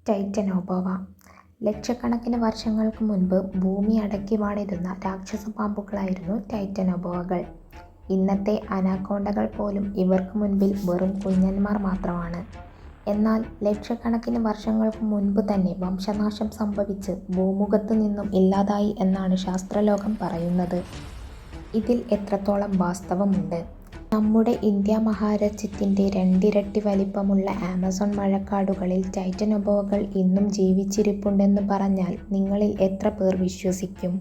ടൈറ്റനോബോവ. ലക്ഷക്കണക്കിന് വർഷങ്ങൾക്ക് മുൻപ് ഭൂമി അടക്കി വാണിരുന്ന രാക്ഷസ പാമ്പുകളായിരുന്നു ടൈറ്റനോബോവകൾ. ഇന്നത്തെ അനാക്കോണ്ടകൾ പോലും ഇവർക്ക് മുൻപിൽ വെറും കുഞ്ഞന്മാർ മാത്രമാണ്. എന്നാൽ ലക്ഷക്കണക്കിന് വർഷങ്ങൾക്ക് മുൻപ് തന്നെ വംശനാശം സംഭവിച്ച് ഭൂമുഖത്ത് നിന്നും ഇല്ലാതായി എന്നാണ് ശാസ്ത്രലോകം പറയുന്നത്. ഇതിൽ എത്രത്തോളം വാസ്തവമുണ്ട്? നമ്മുടെ ഇന്ത്യാ മഹാരാജ്യത്തിൻ്റെ രണ്ടിരട്ടി വലിപ്പമുള്ള ആമസോൺ മഴക്കാടുകളിൽ ടൈറ്റനോബോവകൾ ഇന്നും ജീവിച്ചിരിപ്പുണ്ടെന്ന് പറഞ്ഞാൽ നിങ്ങളിൽ എത്ര പേർ വിശ്വസിക്കും?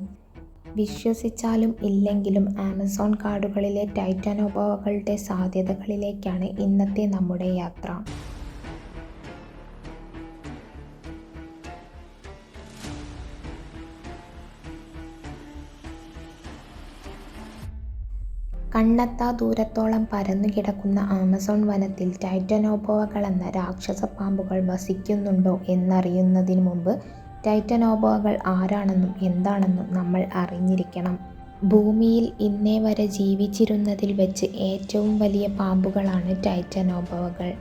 വിശ്വസിച്ചാലും ഇല്ലെങ്കിലും ആമസോൺ കാടുകളിലെ ടൈറ്റനോബോവകളുടെ സാധ്യതകളിലേക്കാണ് ഇന്നത്തെ നമ്മുടെ യാത്ര. കണ്ണെത്താ ദൂരത്തോളം പരന്നുകിടക്കുന്ന ആമസോൺ വനത്തിൽ ടൈറ്റനോബോവകളെന്ന രാക്ഷസ പാമ്പുകൾ വസിക്കുന്നുണ്ടോ എന്നറിയുന്നതിന് മുമ്പ് ടൈറ്റനോബോവകൾ ആരാണെന്നും എന്താണെന്നും നമ്മൾ അറിഞ്ഞിരിക്കണം. ഭൂമിയിൽ ഇന്നേ വരെ ജീവിച്ചിരുന്നതിൽ വെച്ച് ഏറ്റവും വലിയ പാമ്പുകളാണ് ടൈറ്റനോബോവകൾ.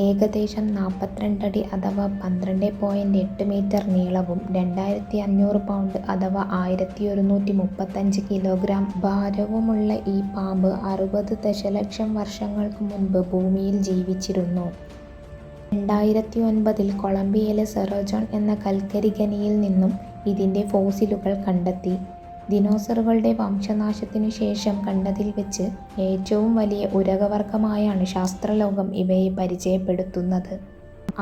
ഏകദേശം 42 അടി അഥവാ 12.8 മീറ്റർ നീളവും 2500 പൗണ്ട് അഥവാ 1135 കിലോഗ്രാം ഭാരവുമുള്ള ഈ പാമ്പ് 60 ദശലക്ഷം വർഷങ്ങൾക്ക് മുൻപ് ഭൂമിയിൽ ജീവിച്ചിരുന്നു. 2009 കൊളംബിയയിലെ സെറോ ജോൺ എന്ന കൽക്കരി ഖനിയിൽ നിന്നും ഇതിൻ്റെ ഫോസിലുകൾ കണ്ടെത്തി. ദിനോസറുകളുടെ വംശനാശത്തിനു ശേഷം കണ്ടതിൽ വെച്ച് ഏറ്റവും വലിയ ഉരഗവർഗമായാണ് ശാസ്ത്രലോകം ഇവയെ പരിചയപ്പെടുത്തുന്നത്.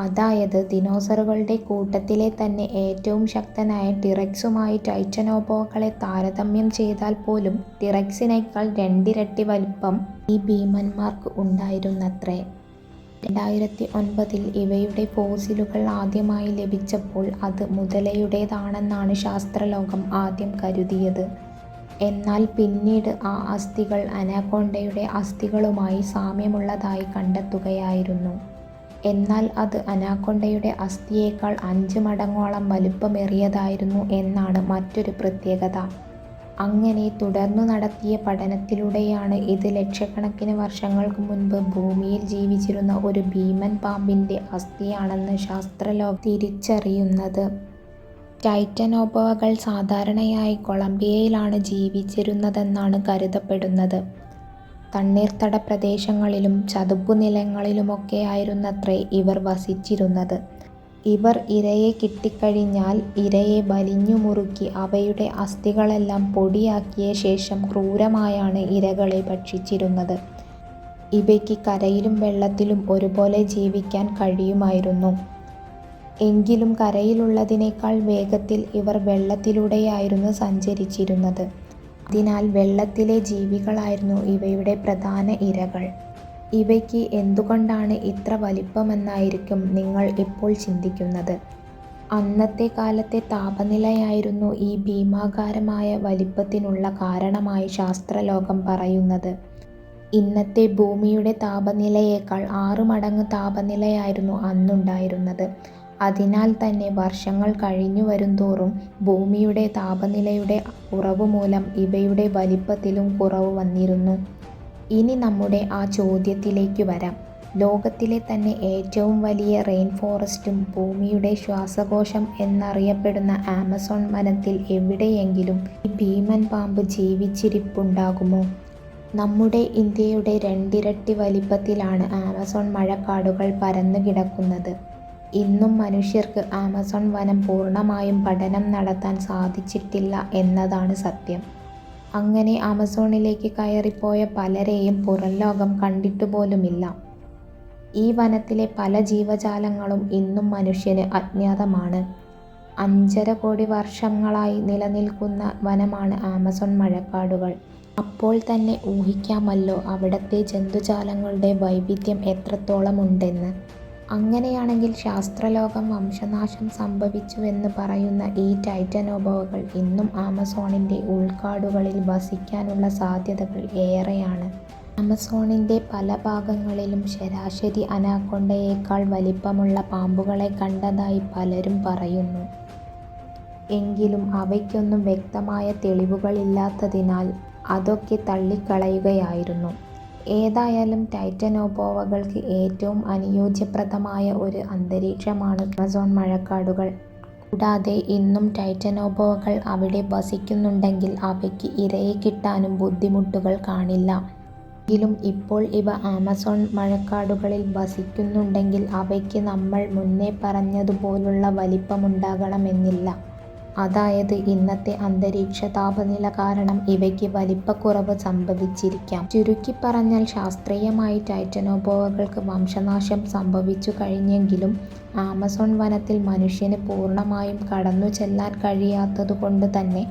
അതായത് ദിനോസറുകളുടെ കൂട്ടത്തിലെ തന്നെ ഏറ്റവും ശക്തനായ ടിറെക്സുമായി ടൈറ്റനോബോവകളെ താരതമ്യം ചെയ്താൽ പോലും ടിറെക്സിനേക്കാൾ രണ്ടിരട്ടി വലിപ്പം ഈ ഭീമന്മാർക്ക് ഉണ്ടായിരുന്നത്രേ. 2009 ഇവയുടെ ഫോസിലുകൾ ആദ്യമായി ലഭിച്ചപ്പോൾ അത് മുതലയുടേതാണെന്നാണ് ശാസ്ത്രലോകം ആദ്യം കരുതിയത്. എന്നാൽ പിന്നീട് ആ അസ്ഥികൾ അനാക്കോണ്ടയുടെ അസ്ഥികളുമായി സാമ്യമുള്ളതായി കണ്ടെത്തുകയായിരുന്നു. എന്നാൽ അത് അനാക്കോണ്ടയുടെ അസ്ഥിയേക്കാൾ 5 മടങ്ങോളം വലുപ്പമേറിയതായിരുന്നു എന്നാണ് മറ്റൊരു പ്രത്യേകത. അങ്ങനെ തുടർന്നു നടത്തിയ പഠനത്തിലൂടെയാണ് ഇത് ലക്ഷക്കണക്കിന് വർഷങ്ങൾക്ക് മുൻപ് ഭൂമിയിൽ ജീവിച്ചിരുന്ന ഒരു ഭീമൻ പാമ്പിൻ്റെ അസ്ഥിയാണെന്ന് ശാസ്ത്രലോകം തിരിച്ചറിയുന്നത്. ടൈറ്റനോബോവകൾ സാധാരണയായി കൊളംബിയയിലാണ് ജീവിച്ചിരുന്നതെന്നാണ് കരുതപ്പെടുന്നത്. തണ്ണീർത്തട പ്രദേശങ്ങളിലും ചതുപ്പുനിലങ്ങളിലുമൊക്കെയായിരുന്നത്രേ ഇവർ വസിച്ചിരുന്നത്. ഇവർ ഇരയെ കിട്ടിക്കഴിഞ്ഞാൽ ഇരയെ വലിഞ്ഞു മുറുക്കി അവയുടെ അസ്ഥികളെല്ലാം പൊടിയാക്കിയ ശേഷം ക്രൂരമായാണ് ഇരകളെ ഭക്ഷിച്ചിരുന്നത്. ഇവയ്ക്ക് കരയിലും വെള്ളത്തിലും ഒരുപോലെ ജീവിക്കാൻ കഴിയുമായിരുന്നു. എങ്കിലും കരയിലുള്ളതിനേക്കാൾ വേഗത്തിൽ ഇവർ വെള്ളത്തിലൂടെയായിരുന്നു സഞ്ചരിച്ചിരുന്നത്. അതിനാൽ വെള്ളത്തിലെ ജീവികളായിരുന്നു ഇവയുടെ പ്രധാന ഇരകൾ. ഇവയ്ക്ക് എന്തുകൊണ്ടാണ് ഇത്ര വലിപ്പമെന്നായിരിക്കും നിങ്ങൾ ഇപ്പോൾ ചിന്തിക്കുന്നത്. അന്നത്തെ കാലത്തെ താപനിലയായിരുന്നു ഈ ഭീമാകാരമായ വലിപ്പത്തിനുള്ള കാരണമായി ശാസ്ത്രലോകം പറയുന്നത്. ഇന്നത്തെ ഭൂമിയുടെ താപനിലയേക്കാൾ 6 മടങ്ങ് താപനിലയായിരുന്നു അന്നുണ്ടായിരുന്നത്. അതിനാൽ തന്നെ വർഷങ്ങൾ കഴിഞ്ഞു വരുംതോറും ഭൂമിയുടെ താപനിലയുടെ കുറവ് മൂലം ഇവയുടെ വലിപ്പത്തിലും കുറവ് വന്നിരുന്നു. ഇനി നമ്മുടെ ആ ചോദ്യത്തിലേക്ക് വരാം. ലോകത്തിലെ തന്നെ ഏറ്റവും വലിയ റെയിൻ ഫോറസ്റ്റും ഭൂമിയുടെ ശ്വാസകോശം എന്നറിയപ്പെടുന്ന ആമസോൺ വനത്തിൽ എവിടെയെങ്കിലും ഈ ഭീമൻ പാമ്പ് ജീവിച്ചിരിപ്പുണ്ടാകുമോ? നമ്മുടെ ഇന്ത്യയുടെ രണ്ടിരട്ടി വലിപ്പത്തിലാണ് ആമസോൺ മഴക്കാടുകൾ പരന്നു കിടക്കുന്നത്. ഇന്നും മനുഷ്യർക്ക് ആമസോൺ വനം പൂർണ്ണമായും പഠനം നടത്താൻ സാധിച്ചിട്ടില്ല എന്നതാണ് സത്യം. അങ്ങനെ ആമസോണിലേക്ക് കയറിപ്പോയ പലരെയും പുറംലോകം കണ്ടിട്ടുപോലുമില്ല. ഈ വനത്തിലെ പല ജീവജാലങ്ങളും ഇന്നും മനുഷ്യന് അജ്ഞാതമാണ്. 5.5 കോടി വർഷങ്ങളായി നിലനിൽക്കുന്ന വനമാണ് ആമസോൺ മഴക്കാടുകൾ. അപ്പോൾ തന്നെ ഊഹിക്കാമല്ലോ അവിടത്തെ ജന്തുജാലങ്ങളുടെ വൈവിധ്യം എത്രത്തോളം ഉണ്ടെന്ന്. അങ്ങനെയാണെങ്കിൽ ശാസ്ത്രലോകം വംശനാശം സംഭവിച്ചുവെന്ന് പറയുന്ന ഈ ടൈറ്റനോബോവകൾ ഇന്നും ആമസോണിൻ്റെ ഉൾക്കാടുകളിൽ വസിക്കാനുള്ള സാധ്യതകൾ ഏറെയാണ്. ആമസോണിൻ്റെ പല ഭാഗങ്ങളിലും ശരാശരി അനാക്കോണ്ടയേക്കാൾ വലിപ്പമുള്ള പാമ്പുകളെ കണ്ടതായി പലരും പറയുന്നു. എങ്കിലും അവയ്ക്കൊന്നും വ്യക്തമായ തെളിവുകളില്ലാത്തതിനാൽ അതൊക്കെ തള്ളിക്കളയുകയായിരുന്നു. ഏതായാലും ടൈറ്റനോബോവകൾക്ക് ഏറ്റവും അനുയോജ്യപ്രദമായ ഒരു അന്തരീക്ഷമാണ് ആമസോൺ മഴക്കാടുകൾ. കൂടാതെ ഇന്നും ടൈറ്റനോബോവകൾ അവിടെ വസിക്കുന്നുണ്ടെങ്കിൽ അവയ്ക്ക് ഇരയെ കിട്ടാനും ബുദ്ധിമുട്ടുകൾ കാണില്ല. എങ്കിലും ഇപ്പോൾ ഇവ ആമസോൺ മഴക്കാടുകളിൽ വസിക്കുന്നുണ്ടെങ്കിൽ അവയ്ക്ക് നമ്മൾ മുന്നേ പറഞ്ഞതുപോലുള്ള വലിപ്പമുണ്ടാകണമെന്നില്ല. അതായത് ഇന്നത്തെ അന്തരീക്ഷ താപനില കാരണം ഇവയ്ക്ക് വലിപ്പക്കുറവ് സംഭവിച്ചിരിക്കാം. ചുരുക്കിപ്പറഞ്ഞാൽ ശാസ്ത്രീയമായി ടൈറ്റനോബോവകൾക്ക് വംശനാശം സംഭവിച്ചു കഴിഞ്ഞെങ്കിലും ആമസോൺ വനത്തിൽ മനുഷ്യന് പൂർണ്ണമായും കടന്നുചെല്ലാൻ കഴിയാത്തതുകൊണ്ട് തന്നെ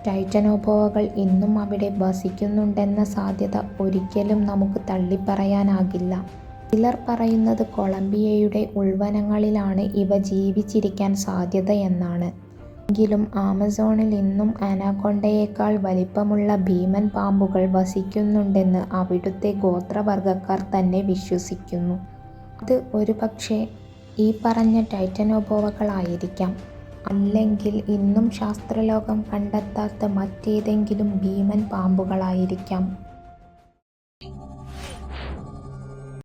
ടൈറ്റനോബോവകൾ ഇന്നും അവിടെ വസിക്കുന്നുണ്ടെന്ന സാധ്യത ഒരിക്കലും നമുക്ക് തള്ളിപ്പറയാനാകില്ല. ചിലർ പറയുന്നത് കൊളംബിയയുടെ ഉൾവനങ്ങളിലാണ് ഇവ ജീവിച്ചിരിക്കാൻ സാധ്യതയെന്നാണ്. എങ്കിലും ആമസോണിൽ ഇന്നും അനാക്കൊണ്ടയേക്കാൾ വലിപ്പമുള്ള ഭീമൻ പാമ്പുകൾ വസിക്കുന്നുണ്ടെന്ന് അവിടുത്തെ ഗോത്രവർഗക്കാർ തന്നെ വിശ്വസിക്കുന്നു. അത് ഒരുപക്ഷേ ഈ പറഞ്ഞ ടൈറ്റനോബോവകളായിരിക്കാം. അല്ലെങ്കിൽ ഇന്നും ശാസ്ത്രലോകം കണ്ടെത്താത്ത മറ്റേതെങ്കിലും ഭീമൻ പാമ്പുകളായിരിക്കാം.